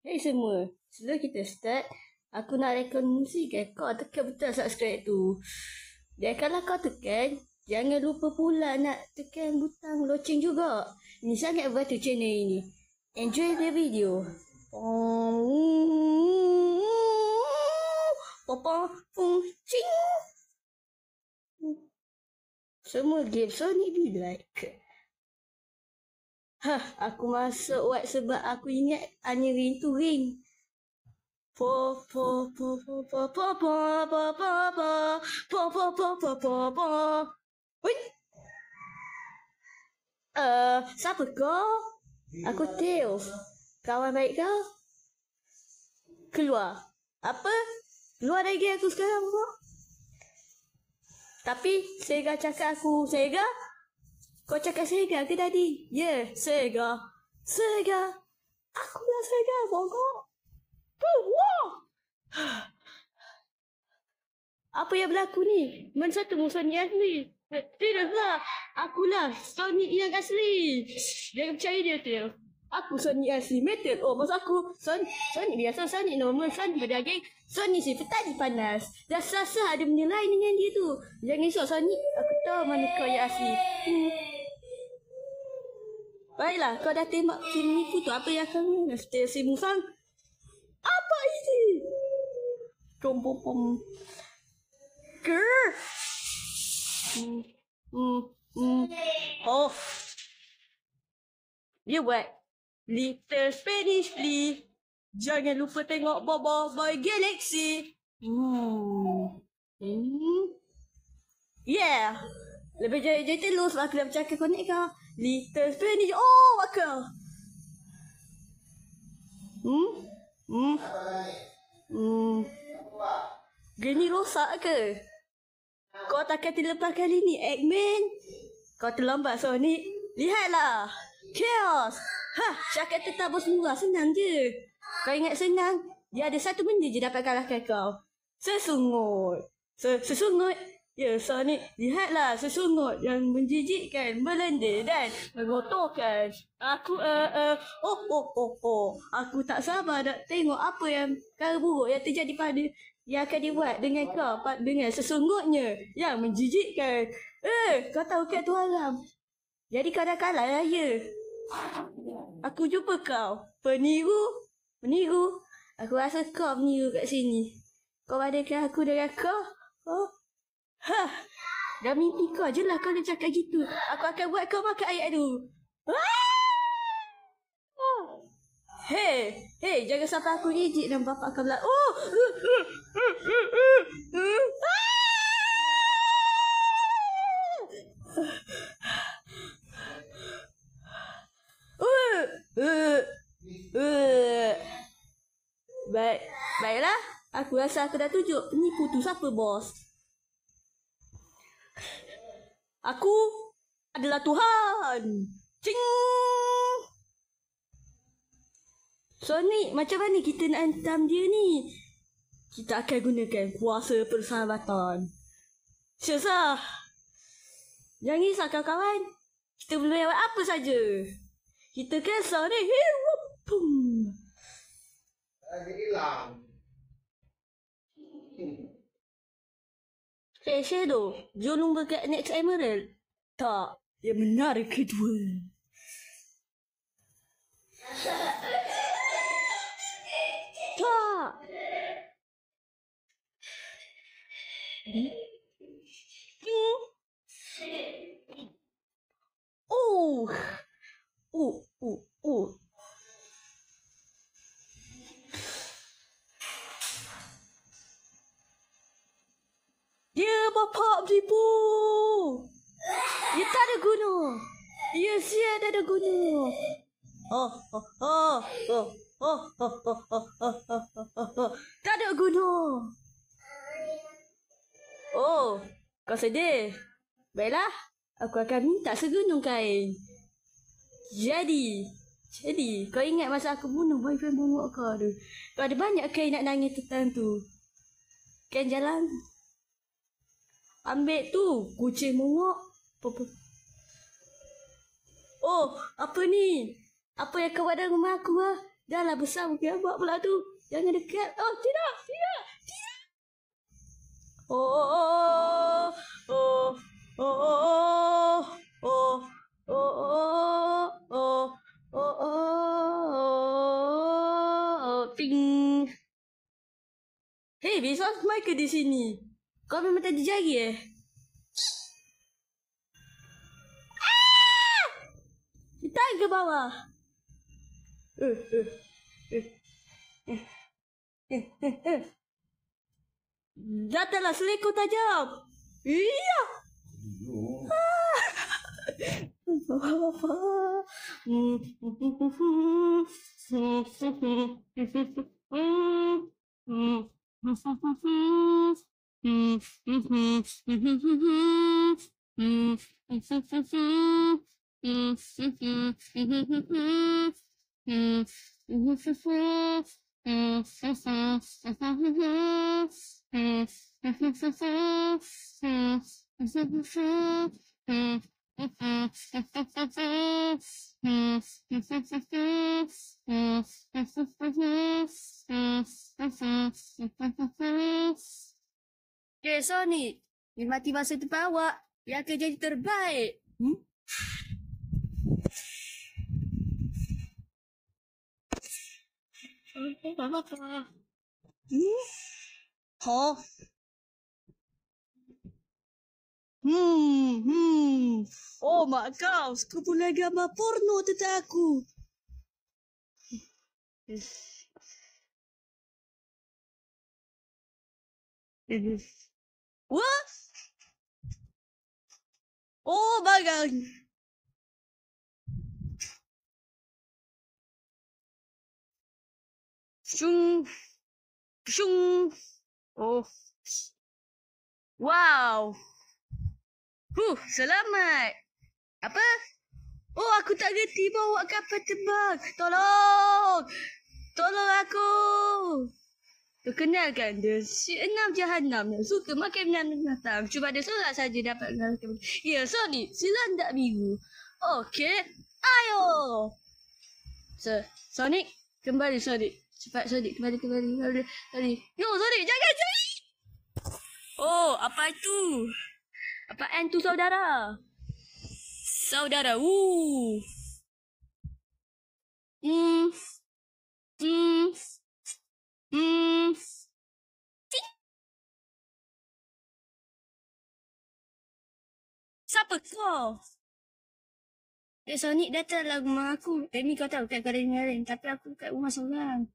Hey semua, sebelum kita start, aku nak rekomendasikan kau tekan butang subscribe tu. Dan kalau kau tekan, jangan lupa pula nak tekan butang loceng juga. Ini sangat membantu channel ini. Enjoy the video. Semua game Sonic be like. Aku masuk what sebab aku ingat hanya ring tu ring. Siapa kau? Aku Tails. Kawan baik kau? Keluar. Apa? Keluar dari game aku sekarang kau? Tapi Sega cakap aku Sega? Kau cakap Sega ke tadi? Ya, Sega. Sega. Aku lah Sega, bongkok. Wah. Apa yang berlaku ni? Mana satu musuh ni asli? Tidaklah. Akulah Sonic yang asli. Jangan percaya dia, Tail. Aku Sonic asli metal. Oh, maksud aku Sonic biasa, Sonic normal, Sonic berdaging, Sonic si petani panas. Dah sah ada benda lain dengan dia tu. Jangan risau Sonic. Aku tahu mana kau yang asli. Baiklah, kau dah tembak si menipu tu. Apa yang kamu nak setel si musang? Apa ini? Pom. Grrr. Oh. Dia buat Little Spanish Flea. Jangan lupa tengok Bobo Boy Galaxy. Yeah. Lebih jaya telus lah aku dah bercakap connect kau. Little Spanish. Oh, bakal. Gini rosak ke? Kau takkan terlepas kali ni, Eggman. Kau terlambat, Sonic. Lihatlah. Chaos. Cakap tertabus murah. Senang je. Kau ingat senang? Dia ada satu benda je dapat kalahkan kau. Sesungut. Sesungut. Ya, Sonic, lihatlah sesungut yang menjijikkan, melanda dan mengotorkan. Aku, aku tak sabar nak tengok apa yang perkara buruk yang terjadi pada yang akan dibuat dengan kau, dengan sesungutnya yang menjijikkan. Kau tahu kan tu haram. Jadi kau dah kalah lah, ya? Aku jumpa kau. Peniru. Aku rasa kau meniru kat sini. Kau badakan aku dengan kau. Dah mimpi kau je lah kau nak cakap gitu. Aku akan buat kau makan ayat tu. Hey, jangan sampai aku ejek dan bapak kau bilang. Baiklah. Aku rasa aku dah tunjuk penipu tu siapa, bos. Aku adalah Tuhan. Cing. Sonic, macam mana kita nak hentam dia ni? Kita akan gunakan kuasa persahabatan. Syazah. Jangan risau kawan-kawan. Kita boleh buat apa saja. Kita kan Sonic Hero. Dia hilang. Shadow, jom lumba kat Next Emerald. Tak, yang menarik kedua. Tak. Dia bapak penipu. Dia tak ada guna. Dia siap tak ada guna. Tak ada guna. Oh, kau sedih. Baiklah, aku akan minta segunung kain. Jadi, kau ingat masa aku bunuh boyfriend bongok kau tu? Kau ada banyak kain nak nangis tentang tu. Kain jalan. Ambil tu, kucing bongok. Oh, apa ni? Apa yang kau buat dalam rumah aku lah? Dah lah besar mungkin buat pula tu. Jangan dekat. Oh, tidak. Tidak. Tidak. Oh. Oh. Oh. Oh. Oh. Oh. Oh. Oh. Oh. Oh. Ping. Hey, besok Michael di sini. Kau memang tak dijari Kita ke bawah. Datanglah selekor tajam. Iya. Okay, Sonic. Nikmati masa depan awak. Yang akan jadi terbaik. Oh. Oh, mak kau. Sekumpulan gambar porno tentang aku. What? Oh, bagang. Shung. Shung. Oh. Wow. Selamat. Apa? Oh, aku tak gerti bawa kapal terbang. Tolong. Tolong aku. Perkenalkan dia, si enam jahanam yang suka makan binatang. Cuma ada seorang saja dapat mengalahkan. Ya, Sonic, sila hendak biru. Okey, ayo. Sonic, kembali Sonic. Cepat Sonic, kembali. Yo, Sonic, jangan cari. Oh, apa itu? Apaan tu saudara? Saudara, Siapa kau? Sonic datanglah rumah aku. Amy kau tahu kan kau ada dengarin. Tapi aku kat rumah seorang.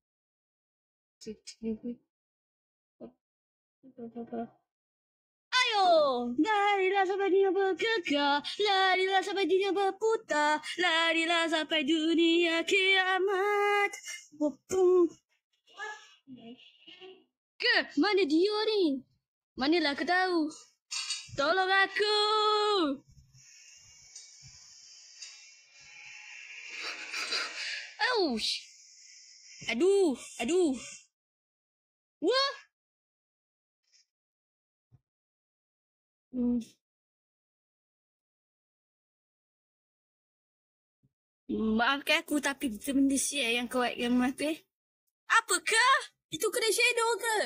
Ayo, larilah sampai dunia bergegar. Larilah sampai dunia berputar. Larilah sampai dunia kiamat. Ke, mana dia ni? Manalah aku tahu. Tolong aku. Ouch. Aduh. Wah. Maafkan aku tapi benda siap yang kau yang aku Apakah? Itu kena shadow ke?